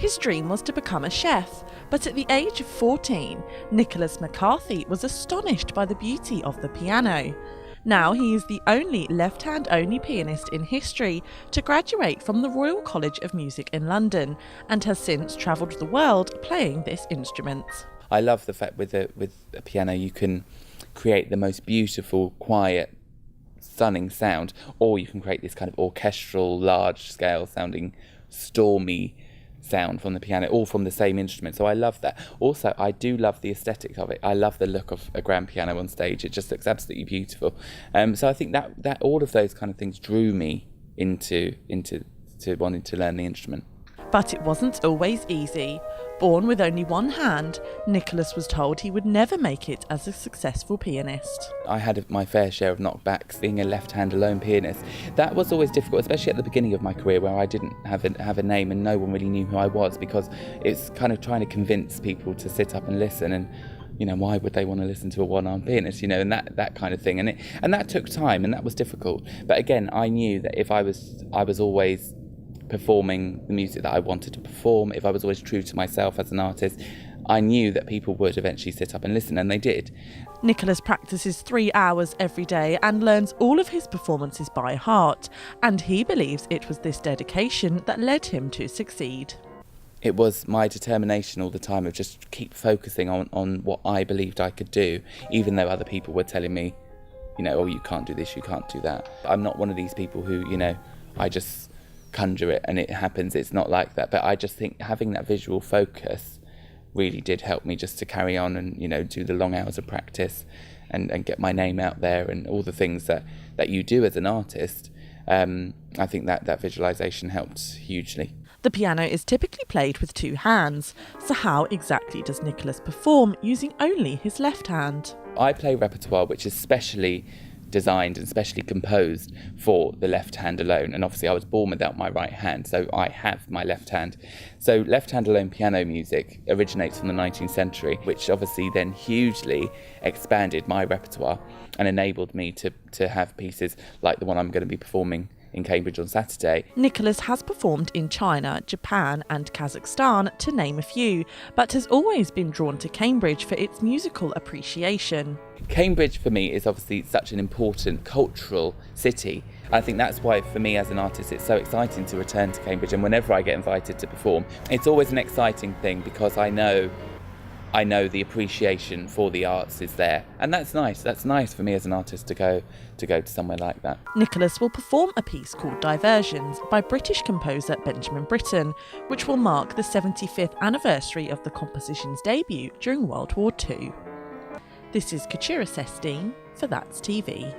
His dream was to become a chef, but at the age of 14, Nicholas McCarthy was astonished by the beauty of the piano. Now he is the only left-hand only pianist in history to graduate from the Royal College of Music in London, and has since travelled the world playing this instrument. I love the fact with a piano you can create the most beautiful, quiet, stunning sound, or you can create this kind of orchestral, large-scale sounding, stormy sound from the piano, all from the same instrument. So I love that. Also, I do love the aesthetic of it. I love the look of a grand piano on stage. It just looks absolutely beautiful. So I think that all of those kind of things drew me into wanting to learn the instrument. But it wasn't always easy. Born with only one hand, Nicholas was told he would never make it as a successful pianist. I had my fair share of knockbacks being a left-hand alone pianist. That was always difficult, especially at the beginning of my career where I didn't have a name and no one really knew who I was, because it's kind of trying to convince people to sit up and listen, and why would they want to listen to a one-armed pianist, and that kind of thing. And that took time, and that was difficult. But again, I knew that if I was always performing the music that I wanted to perform, if I was always true to myself as an artist, I knew that people would eventually sit up and listen, and they did. Nicholas practices 3 hours every day and learns all of his performances by heart, and he believes it was this dedication that led him to succeed. It was my determination all the time of just keep focusing on what I believed I could do, even though other people were telling me, oh, you can't do this, you can't do that. I'm not one of these people who, I just conjure it and it happens. It's not like that. But I just think having that visual focus really did help me just to carry on and do the long hours of practice and get my name out there and all the things that you do as an artist. I think that visualization helped hugely. The piano is typically played with 2 hands, so how exactly does Nicholas perform using only his left hand? I play repertoire which is specially designed and specially composed for the left hand alone, and obviously I was born without my right hand, so I have my left hand. So left hand alone piano music originates from the 19th century, which obviously then hugely expanded my repertoire and enabled me to have pieces like the one I'm going to be performing in Cambridge on Saturday. Nicholas has performed in China, Japan and Kazakhstan, to name a few, but has always been drawn to Cambridge for its musical appreciation. Cambridge for me is obviously such an important cultural city. I think that's why for me as an artist it's so exciting to return to Cambridge, and whenever I get invited to perform, it's always an exciting thing because I know the appreciation for the arts is there, and that's nice for me as an artist to go to somewhere like that. Nicholas will perform a piece called Diversions by British composer Benjamin Britten, which will mark the 75th anniversary of the composition's debut during World War II. This is Katura Sestine for That's TV.